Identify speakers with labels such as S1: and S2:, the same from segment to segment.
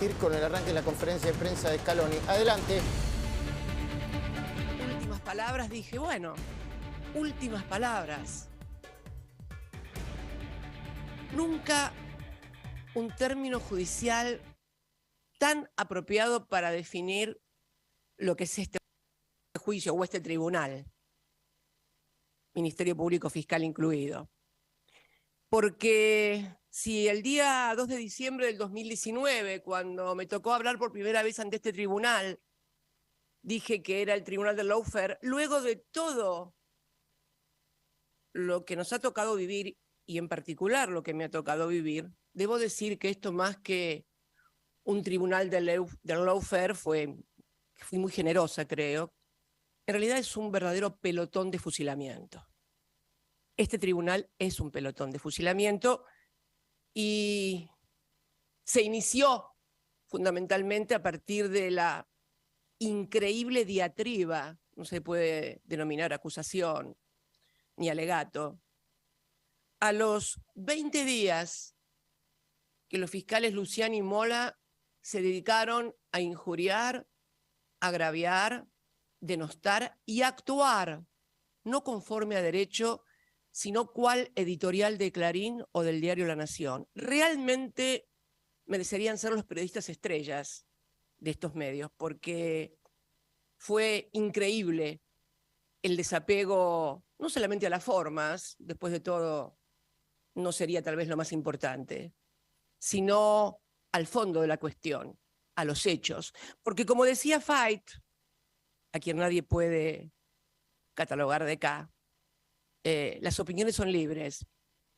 S1: Ir con el arranque de la conferencia de prensa de Scaloni. Adelante.
S2: Últimas palabras, dije, bueno, últimas palabras. Nunca un término judicial tan apropiado para definir lo que es este juicio o este tribunal, Ministerio Público Fiscal incluido. Porque si el día 2 de diciembre del 2019, cuando me tocó hablar por primera vez ante este tribunal, dije que era el tribunal del lawfare, luego de todo lo que nos ha tocado vivir, y en particular lo que me ha tocado vivir, debo decir que esto más que un tribunal del lawfare fui muy generosa, creo. En realidad es un verdadero pelotón de fusilamiento. Este tribunal es un pelotón de fusilamiento y se inició fundamentalmente a partir de la increíble diatriba, no se puede denominar acusación ni alegato, a los 20 días que los fiscales Luciani y Mola se dedicaron a injuriar, agraviar, denostar y actuar, no conforme a derecho, sino cual editorial de Clarín o del diario La Nación. Realmente merecerían ser los periodistas estrellas de estos medios, porque fue increíble el desapego, no solamente a las formas, después de todo no sería tal vez lo más importante, sino al fondo de la cuestión, a los hechos. Porque como decía Fait, a quien nadie puede catalogar de acá, las opiniones son libres,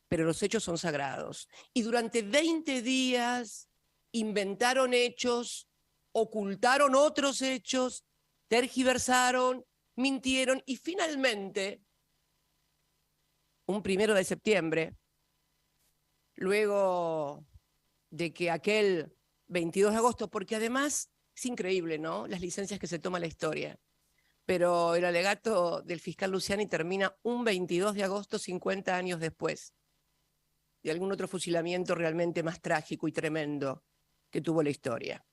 S2: pero los hechos son sagrados. Y durante 20 días inventaron hechos, ocultaron otros hechos, tergiversaron, mintieron y finalmente, un 1 de septiembre, luego de que aquel 22 de agosto, porque además es increíble, ¿no? Las licencias que se toma la historia. Pero el alegato del fiscal Luciani termina un 22 de agosto, 50 años después de algún otro fusilamiento realmente más trágico y tremendo que tuvo la historia.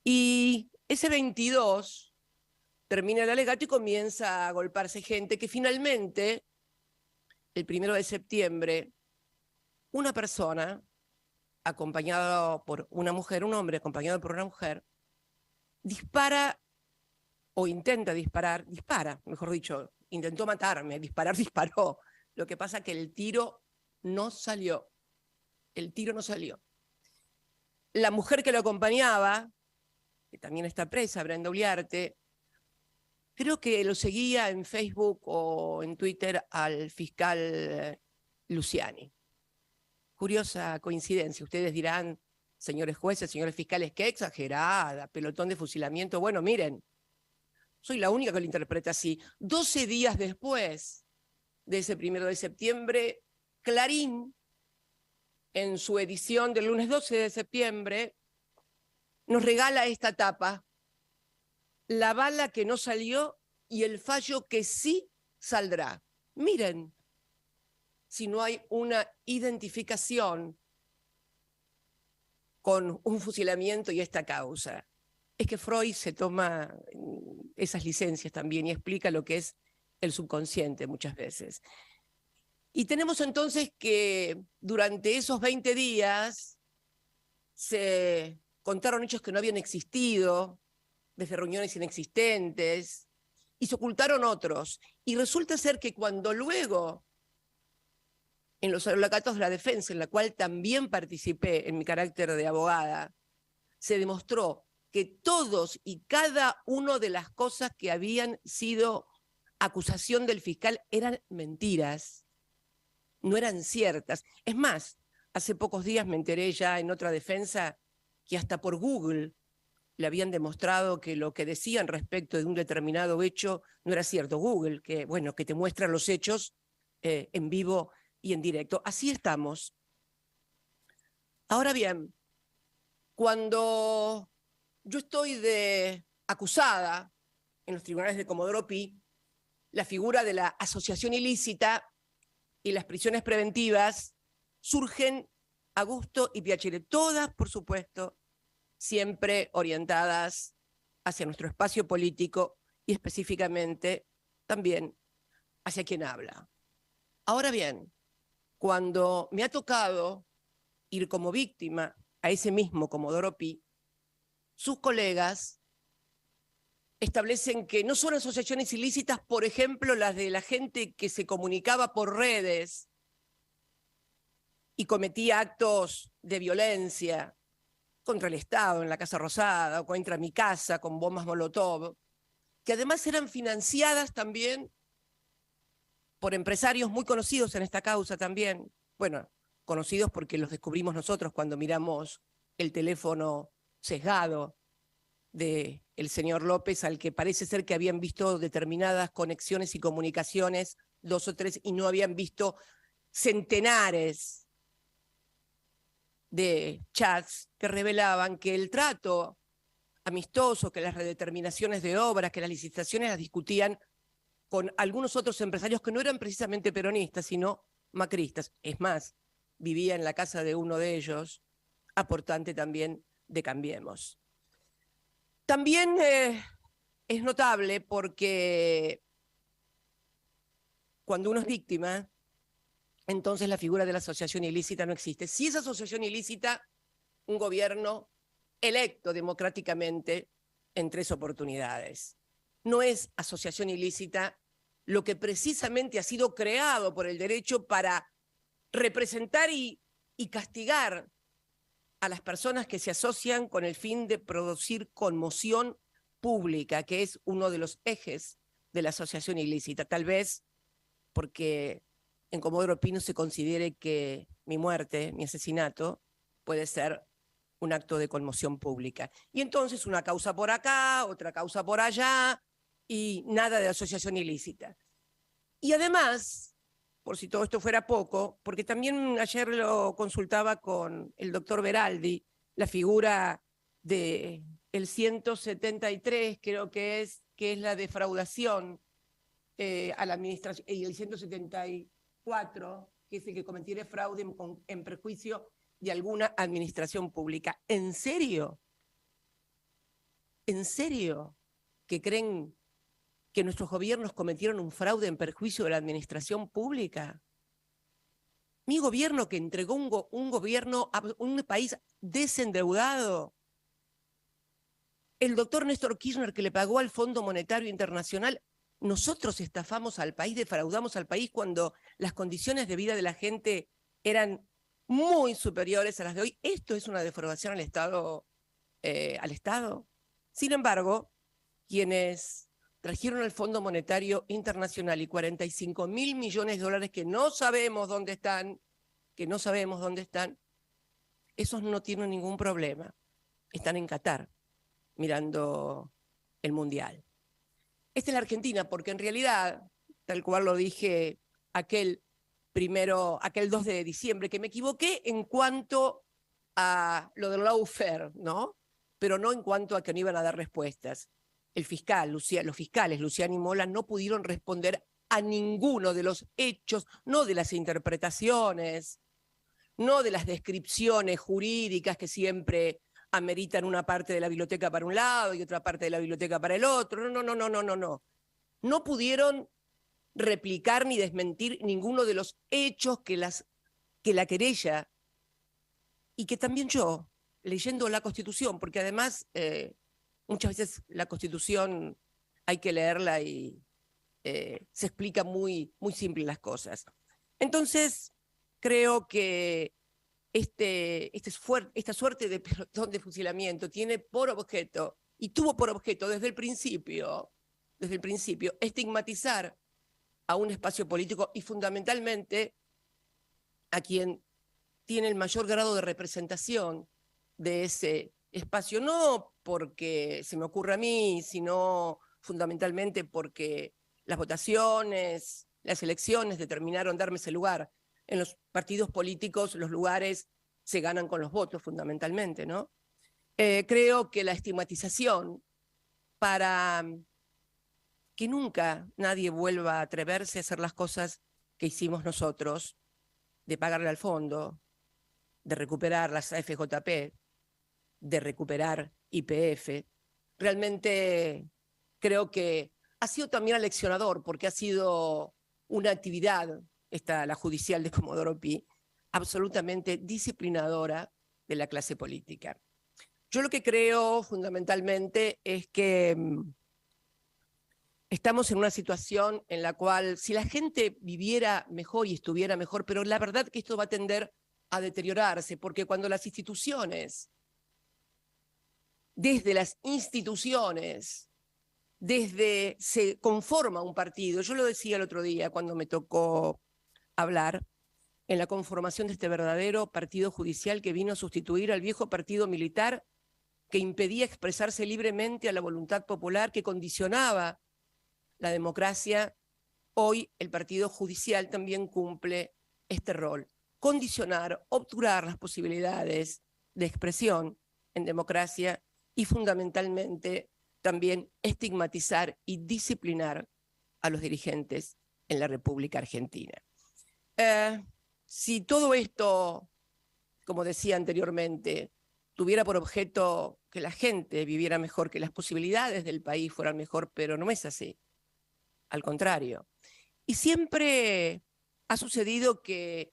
S2: Y ese 22 termina el alegato y comienza a golparse gente que finalmente, el 1 de septiembre, una persona, acompañado por una mujer, un hombre acompañado por una mujer, dispara o intenta disparar, mejor dicho, intentó matarme, disparó. Lo que pasa es que el tiro no salió. El tiro no salió. La mujer que lo acompañaba, que también está presa, Brenda Uliarte, creo que lo seguía en Facebook o en Twitter al fiscal Luciani. Curiosa coincidencia. Ustedes dirán, señores jueces, señores fiscales, qué exagerada, pelotón de fusilamiento. Bueno, miren, soy la única que lo interpreta así. 12 días después de ese 1 de septiembre, Clarín, en su edición del lunes 12 de septiembre, nos regala esta tapa: la bala que no salió y el fallo que sí saldrá. Miren, si no hay una identificación con un fusilamiento y esta causa. Es que Freud se toma esas licencias también y explica lo que es el subconsciente muchas veces. Y tenemos entonces que durante esos 20 días se contaron hechos que no habían existido, desde reuniones inexistentes, y se ocultaron otros. Y resulta ser que cuando luego, en los alegatos de la defensa, en la cual también participé en mi carácter de abogada, se demostró que todos y cada una de las cosas que habían sido acusación del fiscal eran mentiras, no eran ciertas. Es más, hace pocos días me enteré ya en otra defensa que hasta por Google le habían demostrado que lo que decían respecto de un determinado hecho no era cierto. Google, que bueno, que te muestra los hechos en vivo y en directo. Así estamos. Ahora bien, cuando yo estoy acusada en los tribunales de Comodoro Pi, la figura de la asociación ilícita y las prisiones preventivas surgen Augusto y Piacere, todas, por supuesto, siempre orientadas hacia nuestro espacio político y específicamente también hacia quien habla. Ahora bien, cuando me ha tocado ir como víctima a ese mismo Comodoro Pi, sus colegas establecen que no son asociaciones ilícitas, por ejemplo, las de la gente que se comunicaba por redes y cometía actos de violencia contra el Estado en la Casa Rosada o contra mi casa con bombas Molotov, que además eran financiadas también por empresarios muy conocidos en esta causa también. Bueno, conocidos porque los descubrimos nosotros cuando miramos el teléfono sesgado del señor López, al que parece ser que habían visto determinadas conexiones y comunicaciones, 2 o 3, y no habían visto centenares de chats que revelaban que el trato amistoso, que las redeterminaciones de obras, que las licitaciones las discutían con algunos otros empresarios que no eran precisamente peronistas, sino macristas. Es más, vivía en la casa de uno de ellos, aportante también de Cambiemos. También es notable porque cuando uno es víctima, entonces la figura de la asociación ilícita no existe. Si es asociación ilícita, un gobierno electo democráticamente en 3 oportunidades. No es asociación ilícita lo que precisamente ha sido creado por el derecho para representar y castigar a las personas que se asocian con el fin de producir conmoción pública, que es uno de los ejes de la asociación ilícita. Tal vez porque en Comodoro Pi no se considere que mi muerte, mi asesinato, puede ser un acto de conmoción pública. Y entonces una causa por acá, otra causa por allá, y nada de asociación ilícita. Y además, por si todo esto fuera poco, porque también ayer lo consultaba con el doctor Beraldi, la figura del 173, creo que es la defraudación a la administración, y el 174, que es el que cometiera fraude en perjuicio de alguna administración pública. ¿En serio? ¿En serio que creen que nuestros gobiernos cometieron un fraude en perjuicio de la administración pública? Mi gobierno, que entregó un gobierno a un país desendeudado. El doctor Néstor Kirchner, que le pagó al Fondo Monetario Internacional. Nosotros estafamos al país, defraudamos al país cuando las condiciones de vida de la gente eran muy superiores a las de hoy. Esto es una defraudación al Estado. Sin embargo, quienes trajeron al Fondo Monetario Internacional y 45.000 millones de dólares que no sabemos dónde están, esos no tienen ningún problema. Están en Qatar, mirando el Mundial. Esta es la Argentina, porque en realidad, tal cual lo dije aquel 2 de diciembre, que me equivoqué en cuanto a lo del lawfare, ¿no? Pero no en cuanto a que no iban a dar respuestas. Los fiscales, Luciano y Mola, no pudieron responder a ninguno de los hechos, no de las interpretaciones, no de las descripciones jurídicas que siempre ameritan una parte de la biblioteca para un lado y otra parte de la biblioteca para el otro. No. No pudieron replicar ni desmentir ninguno de los hechos que la querella, y que también yo, leyendo la Constitución, porque además muchas veces la Constitución hay que leerla y se explica muy, muy simple las cosas. Entonces, creo que esta suerte de pelotón de fusilamiento tiene por objeto, y tuvo por objeto desde el principio, estigmatizar a un espacio político y fundamentalmente a quien tiene el mayor grado de representación de ese espacio, no porque se me ocurra a mí, sino fundamentalmente porque las votaciones, las elecciones determinaron darme ese lugar. En los partidos políticos los lugares se ganan con los votos fundamentalmente, ¿no? Creo que la estigmatización para que nunca nadie vuelva a atreverse a hacer las cosas que hicimos nosotros, de pagarle al fondo, de recuperar las AFJP, de recuperar YPF. Realmente creo que ha sido también aleccionador, porque ha sido una actividad, la judicial de Comodoro Pi, absolutamente disciplinadora de la clase política. Yo lo que creo fundamentalmente es que estamos en una situación en la cual si la gente viviera mejor y estuviera mejor, pero la verdad que esto va a tender a deteriorarse, porque cuando las instituciones, desde las instituciones, desde se conforma un partido, yo lo decía el otro día cuando me tocó hablar, en la conformación de este verdadero partido judicial que vino a sustituir al viejo partido militar que impedía expresarse libremente a la voluntad popular, que condicionaba la democracia. Hoy el partido judicial también cumple este rol: condicionar, obturar las posibilidades de expresión en democracia y fundamentalmente también estigmatizar y disciplinar a los dirigentes en la República Argentina. Si todo esto, como decía anteriormente, tuviera por objeto que la gente viviera mejor, que las posibilidades del país fueran mejor, pero no es así. Al contrario. Y siempre ha sucedido que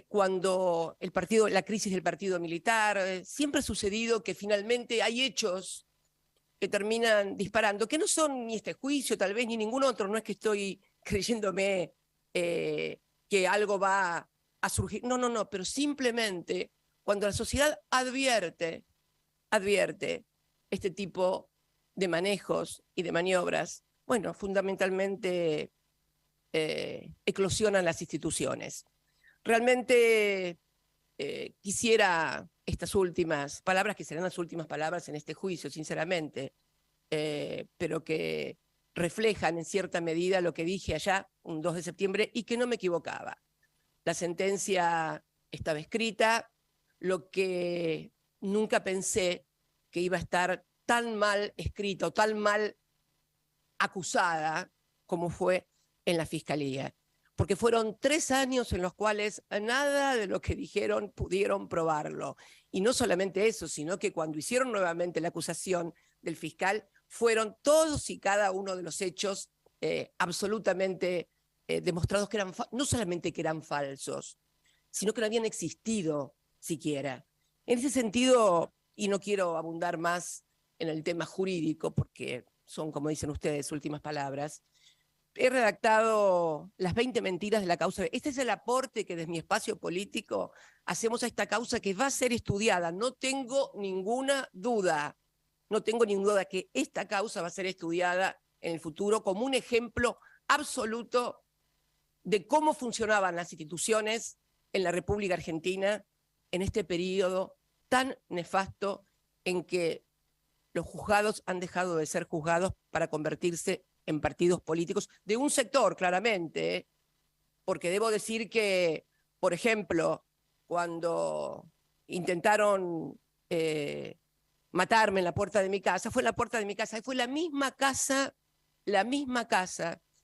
S2: cuando la crisis del partido militar, siempre ha sucedido que finalmente hay hechos que terminan disparando, que no son ni este juicio tal vez, ni ningún otro. No es que estoy creyéndome que algo va a surgir. No, pero simplemente cuando la sociedad advierte este tipo de manejos y de maniobras, bueno, fundamentalmente eclosionan las instituciones. Realmente quisiera estas últimas palabras, que serán las últimas palabras en este juicio, sinceramente, pero que reflejan en cierta medida lo que dije allá, un 2 de septiembre, y que no me equivocaba. La sentencia estaba escrita, lo que nunca pensé que iba a estar tan mal escrita o tan mal acusada como fue en la Fiscalía. Porque fueron 3 años en los cuales nada de lo que dijeron pudieron probarlo. Y no solamente eso, sino que cuando hicieron nuevamente la acusación del fiscal, fueron todos y cada uno de los hechos absolutamente demostrados que eran, no solamente que eran falsos, sino que no habían existido siquiera. En ese sentido, y no quiero abundar más en el tema jurídico, porque son, como dicen ustedes, últimas palabras, he redactado las 20 mentiras de la causa. Este es el aporte que desde mi espacio político hacemos a esta causa, que va a ser estudiada. No tengo ninguna duda que esta causa va a ser estudiada en el futuro como un ejemplo absoluto de cómo funcionaban las instituciones en la República Argentina en este periodo tan nefasto en que los juzgados han dejado de ser juzgados para convertirse en partidos políticos de un sector, claramente, porque debo decir que, por ejemplo, cuando intentaron matarme en la puerta de mi casa, fue en la puerta de mi casa, y fue la misma casa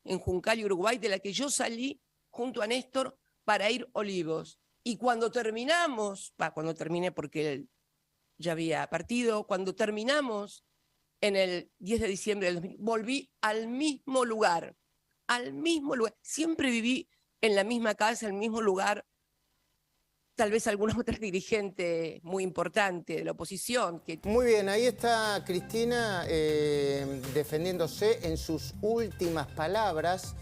S2: en Juncal, Uruguay, de la que yo salí junto a Néstor para ir a Olivos. Y cuando terminé porque él ya había partido, cuando terminamos en el 10 de diciembre del 2000, volví al mismo lugar. Siempre viví en la misma casa, en el mismo lugar. Tal vez alguna otra dirigente muy importante de la oposición.
S1: Muy bien, ahí está Cristina defendiéndose en sus últimas palabras.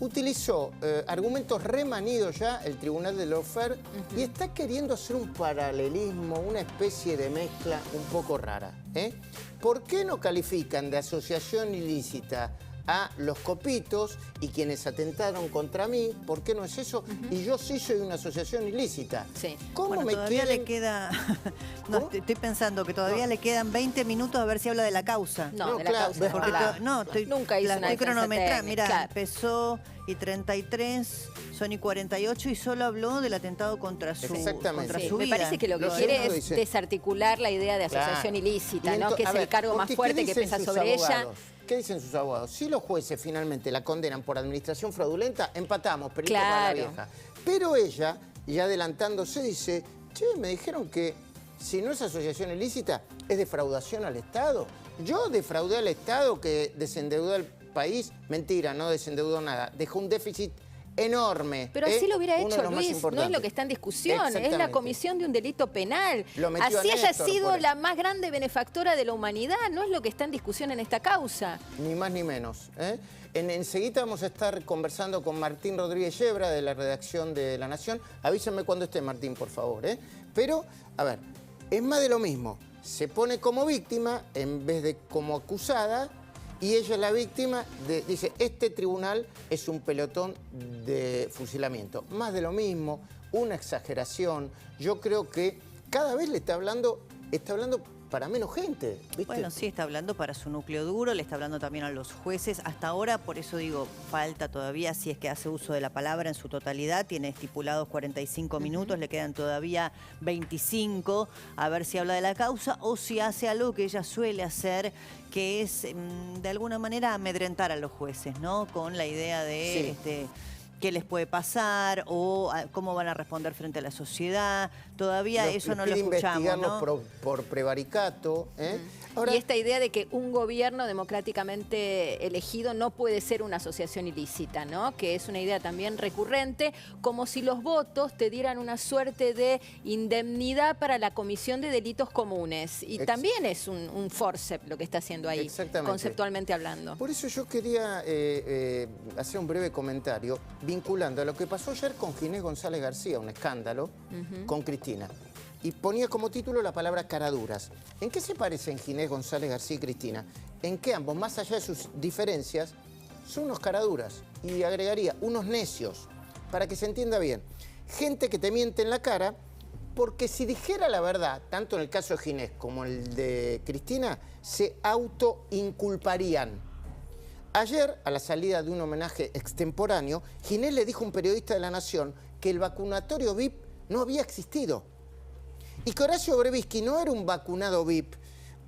S1: Utilizó argumentos remanidos ya el tribunal de lawfare y está queriendo hacer un paralelismo, una especie de mezcla un poco rara. ¿Por qué no califican de asociación ilícita a los copitos y quienes atentaron contra mí? ¿Por qué no es eso? Y yo sí soy una asociación ilícita.
S3: Sí.
S1: ¿Cómo
S3: bueno,
S1: me
S3: todavía
S1: quieren...
S3: le queda... no, estoy pensando que todavía le quedan 20 minutos a ver si habla de la causa.
S1: No, de la causa.
S3: Porque
S4: nunca hizo una
S3: cronometrada. Mira,
S4: claro.
S3: Empezó y 33, son y 48 y solo habló del atentado contra su, contra
S4: Sí,
S3: su
S4: me
S3: vida.
S4: parece que lo que quiere es desarticular la idea de asociación ilícita, ¿no? Que es el cargo más fuerte que pesa sobre ella.
S1: ¿Qué dicen sus abogados? Si los jueces finalmente la condenan por administración fraudulenta, empatamos, perito para la vieja. Pero ella y adelantándose dice, che, me dijeron que si no es asociación ilícita, es defraudación al Estado. Yo defraudé al Estado que desendeudó al país. Mentira, no desendeudó nada. Dejó un déficit enorme.
S4: Pero así lo hubiera hecho Luis, no es lo que está en discusión, es la comisión de un delito penal. Así haya sido la más grande benefactora de la humanidad, no es lo que está en discusión en esta causa.
S1: Ni más ni menos. Enseguida vamos a estar conversando con Martín Rodríguez Yebra de la redacción de La Nación. Avísenme cuando esté, Martín, por favor. Pero, a ver, es más de lo mismo. Se pone como víctima en vez de como acusada. Y ella, la víctima, dice, este tribunal es un pelotón de fusilamiento. Más de lo mismo, una exageración. Yo creo que cada vez le está hablando para menos gente, ¿viste?
S3: Bueno, sí, está hablando para su núcleo duro, le está hablando también a los jueces. Hasta ahora, por eso digo, falta todavía, si es que hace uso de la palabra en su totalidad, tiene estipulados 45 minutos, le quedan todavía 25, a ver si habla de la causa o si hace algo que ella suele hacer, que es de alguna manera amedrentar a los jueces, ¿no? Con la idea de... Sí. Qué les puede pasar o cómo van a responder frente a la sociedad. Todavía eso no lo escuchamos, ¿no?
S1: por prevaricato.
S4: Ahora, y esta idea de que un gobierno democráticamente elegido no puede ser una asociación ilícita, ¿no? Que es una idea también recurrente, como si los votos te dieran una suerte de indemnidad para la comisión de delitos comunes. Y también es un forceps lo que está haciendo ahí, conceptualmente hablando.
S1: Por eso yo quería hacer un breve comentario vinculando a lo que pasó ayer con Ginés González García, un escándalo, con Cristina. Y ponía como título la palabra caraduras. ¿En qué se parecen Ginés González García y Cristina? En que ambos, más allá de sus diferencias, son unos caraduras. Y agregaría, unos necios, para que se entienda bien. Gente que te miente en la cara, porque si dijera la verdad, tanto en el caso de Ginés como el de Cristina, se autoinculparían. Ayer, a la salida de un homenaje extemporáneo, Ginés le dijo a un periodista de La Nación que el vacunatorio VIP no había existido. Y que Horacio Brevisky no era un vacunado VIP,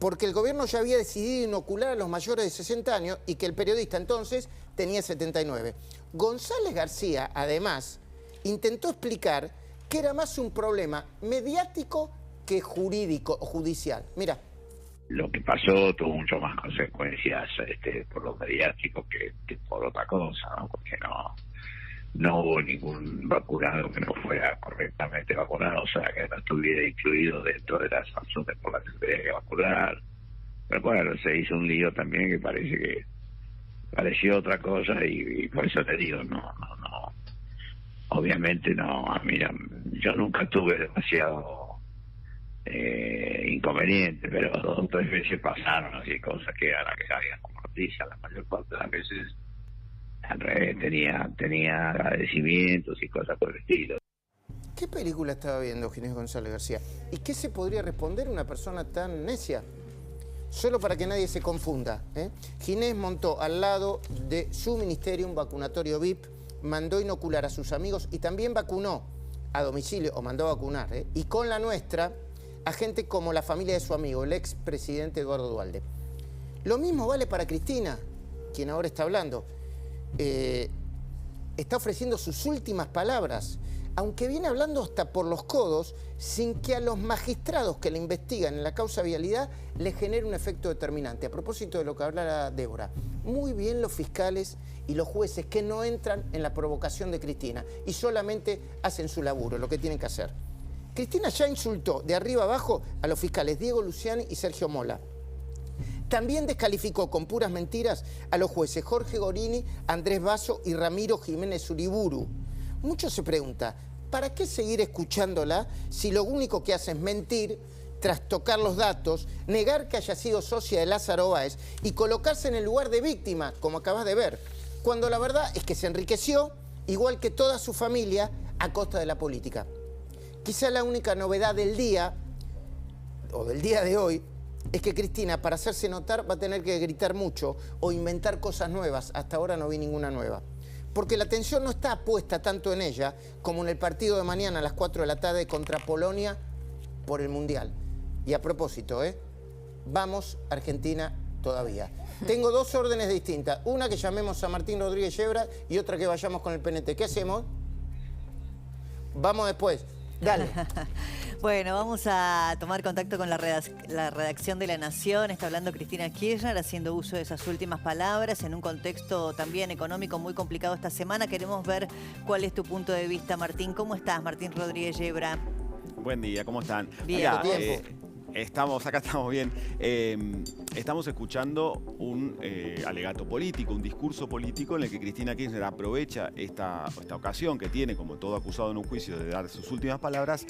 S1: porque el gobierno ya había decidido inocular a los mayores de 60 años y que el periodista entonces tenía 79. González García, además, intentó explicar que era más un problema mediático que jurídico o judicial. Mira.
S5: Lo que pasó tuvo mucho más consecuencias por lo mediático que por otra cosa, ¿no? Porque no hubo ningún vacunado que no fuera correctamente vacunado, o sea, que no estuviera incluido dentro de las razones por las que se tenía que vacunar. Pero bueno, se hizo un lío también que pareció otra cosa y por eso te digo, no. Obviamente no, mira, yo nunca tuve demasiado inconveniente, pero 2 o 3 veces pasaron así cosas que a la que había como noticia, la mayor parte de las veces al revés, tenía agradecimientos y cosas por el estilo.
S1: ¿Qué película estaba viendo Ginés González García? ¿Y qué se podría responder a una persona tan necia? Solo para que nadie se confunda. Ginés montó al lado de su ministerio un vacunatorio VIP, mandó inocular a sus amigos y también vacunó a domicilio, o mandó a vacunar, y con la nuestra, a gente como la familia de su amigo, el expresidente Eduardo Duhalde. Lo mismo vale para Cristina, quien ahora está hablando. Está ofreciendo sus últimas palabras, aunque viene hablando hasta por los codos, sin que a los magistrados que le investigan en la causa vialidad le genere un efecto determinante. A propósito de lo que hablara Débora, muy bien los fiscales y los jueces que no entran en la provocación de Cristina y solamente hacen su laburo, lo que tienen que hacer. Cristina ya insultó de arriba abajo a los fiscales Diego Luciani y Sergio Mola. También descalificó con puras mentiras a los jueces Jorge Gorini, Andrés Basso y Ramiro Jiménez Uriburu. Mucho se pregunta, ¿para qué seguir escuchándola si lo único que hace es mentir, trastocar los datos, negar que haya sido socia de Lázaro Báez y colocarse en el lugar de víctima, como acabas de ver, cuando la verdad es que se enriqueció, igual que toda su familia, a costa de la política? Quizá la única novedad del día, o del día de hoy, es que Cristina, para hacerse notar, va a tener que gritar mucho o inventar cosas nuevas. Hasta ahora no vi ninguna nueva. Porque la atención no está puesta tanto en ella como en el partido de mañana a las 4 de la tarde contra Polonia por el Mundial. Y a propósito, vamos Argentina todavía. Tengo 2 órdenes distintas. Una que llamemos a Martín Rodríguez Yebra y otra que vayamos con el PNT. ¿Qué hacemos? Vamos después. Dale.
S3: Bueno, vamos a tomar contacto con la redacción de La Nación. Está hablando Cristina Kirchner, haciendo uso de esas últimas palabras en un contexto también económico muy complicado esta semana. Queremos ver cuál es tu punto de vista, Martín. ¿Cómo estás, Martín Rodríguez Yebra?
S6: Buen día, ¿cómo están?
S3: Bien.
S6: Mirá, acá estamos bien. Estamos escuchando un alegato político, un discurso político en el que Cristina Kirchner aprovecha esta ocasión que tiene, como todo acusado en un juicio, de dar sus últimas palabras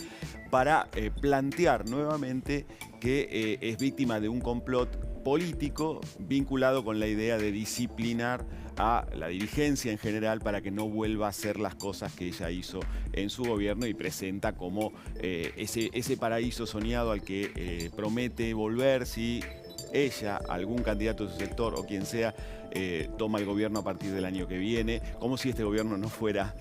S6: para plantear nuevamente que es víctima de un complot político vinculado con la idea de disciplinar a la dirigencia en general para que no vuelva a hacer las cosas que ella hizo en su gobierno, y presenta como ese paraíso soñado al que promete volver si ella, algún candidato de su sector o quien sea, toma el gobierno a partir del año que viene, como si este gobierno no fuera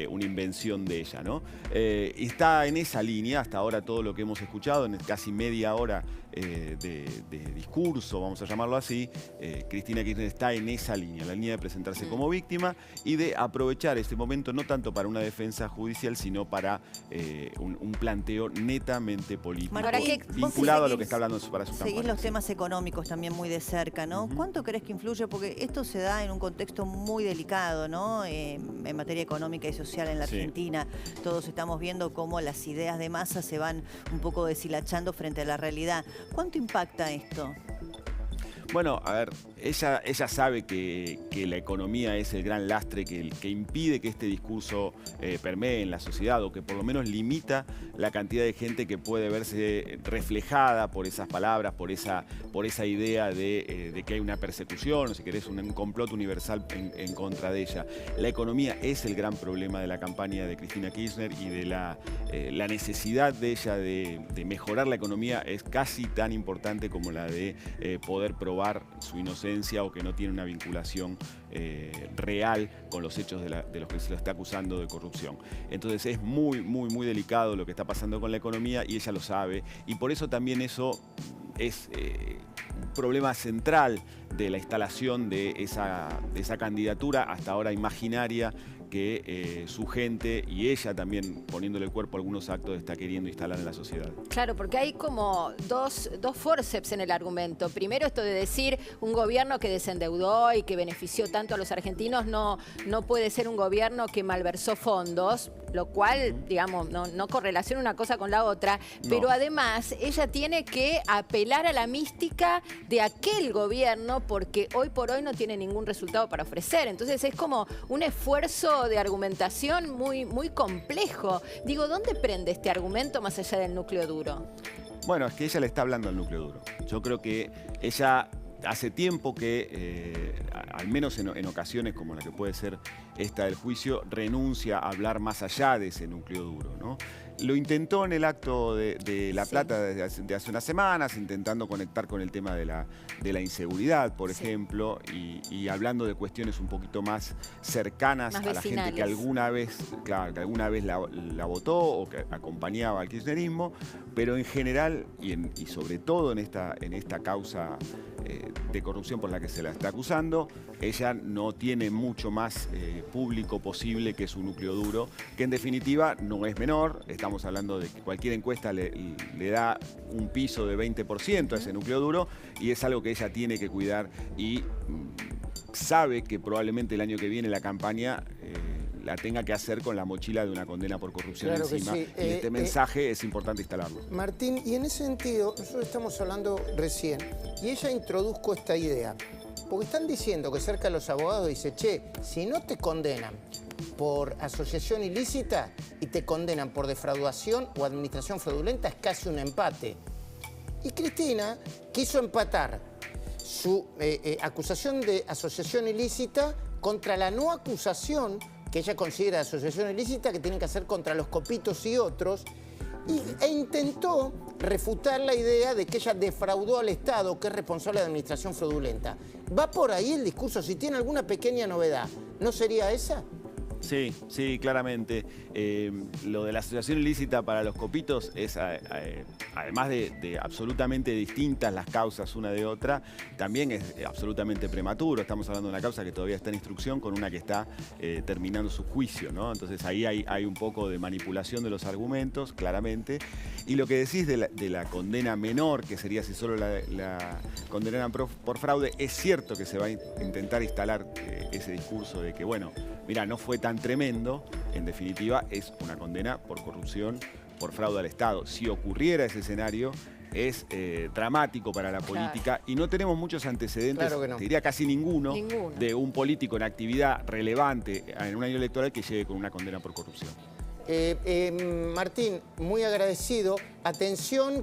S6: una invención de ella, ¿no? Está en esa línea hasta ahora todo lo que hemos escuchado, en casi media hora de discurso, vamos a llamarlo así. Cristina Kirchner está en esa línea, la línea de presentarse como víctima y de aprovechar este momento no tanto para una defensa judicial, sino para un planteo netamente político, vinculado a lo que está hablando para su campaña.
S3: Seguís los temas económicos también muy de cerca, ¿no? ¿Cuánto crees que influye? Porque esto se da en un contexto muy delicado, ¿no? En materia económica y social en la Argentina. Todos estamos viendo cómo las ideas de masa se van un poco deshilachando frente a la realidad. ¿Cuánto impacta esto?
S6: Bueno, a ver, ella sabe que la economía es el gran lastre que impide que este discurso permee en la sociedad, o que por lo menos limita la cantidad de gente que puede verse reflejada por esas palabras, por esa idea de que hay una persecución, o si querés, un complot universal en contra de ella. La economía es el gran problema de la campaña de Cristina Kirchner, y de la necesidad de ella de mejorar la economía es casi tan importante como la de poder probar su inocencia, o que no tiene una vinculación real con los hechos de los que se lo está acusando de corrupción. Entonces es muy, muy, muy delicado lo que está pasando con la economía, y ella lo sabe, y por eso también eso es un problema central de la instalación de esa candidatura hasta ahora imaginaria que su gente y ella también, poniéndole el cuerpo a algunos actos, está queriendo instalar en la sociedad.
S4: Claro, porque hay como dos forceps en el argumento. Primero, esto de decir un gobierno que desendeudó y que benefició tanto a los argentinos no puede ser un gobierno que malversó fondos, lo cual, digamos, no correlaciona una cosa con la otra, pero además ella tiene que apelar a la mística de aquel gobierno, porque hoy por hoy no tiene ningún resultado para ofrecer. Entonces es como un esfuerzo de argumentación muy, muy complejo. Digo, ¿dónde prende este argumento más allá del núcleo duro?
S6: Bueno, es que ella le está hablando al núcleo duro. Yo creo que ella hace tiempo que, al menos en ocasiones como la que puede ser esta del juicio, renuncia a hablar más allá de ese núcleo duro, ¿no? Lo intentó en el acto de La Plata de hace unas semanas, intentando conectar con el tema de la inseguridad, por ejemplo, y hablando de cuestiones un poquito más cercanas a la gente que alguna vez, la votó o que acompañaba al kirchnerismo, pero en general y sobre todo en esta causa de corrupción por la que se la está acusando, ella no tiene mucho más público posible que su núcleo duro, que en definitiva no es menor. Estamos hablando de que cualquier encuesta le da un piso de 20% a ese núcleo duro, y es algo que ella tiene que cuidar, y sabe que probablemente el año que viene la campaña la tenga que hacer con la mochila de una condena por corrupción encima. Y este mensaje es importante instalarlo.
S1: Martín, y en ese sentido, nosotros estamos hablando recién, y ella introdujo esta idea, porque están diciendo que cerca de los abogados dice, che, si no te condenan por asociación ilícita y te condenan por defraudación o administración fraudulenta, es casi un empate. Y Cristina quiso empatar su acusación de asociación ilícita contra la no acusación que ella considera asociación ilícita, que tienen que hacer contra los copitos y otros, e intentó refutar la idea de que ella defraudó al Estado, que es responsable de administración fraudulenta. ¿Va por ahí el discurso? Si tiene alguna pequeña novedad, ¿no sería esa?
S6: Sí, sí, claramente. Lo de la asociación ilícita para los copitos es, además de absolutamente distintas las causas una de otra, también es absolutamente prematuro. Estamos hablando de una causa que todavía está en instrucción con una que está terminando su juicio, ¿no? Entonces ahí hay un poco de manipulación de los argumentos, claramente. Y lo que decís de la condena menor, que sería si solo la condenaran por fraude, es cierto que se va a intentar instalar ese discurso de que, bueno, mira, no fue tan tremendo, en definitiva es una condena por corrupción, por fraude al Estado. Si ocurriera ese escenario, es dramático para la política y no tenemos muchos antecedentes,
S1: Claro que no.
S6: te diría casi ninguno,
S4: Ninguno.
S6: de un político en actividad relevante en un año electoral que llegue con una condena por corrupción.
S1: Martín, muy agradecido. Atención.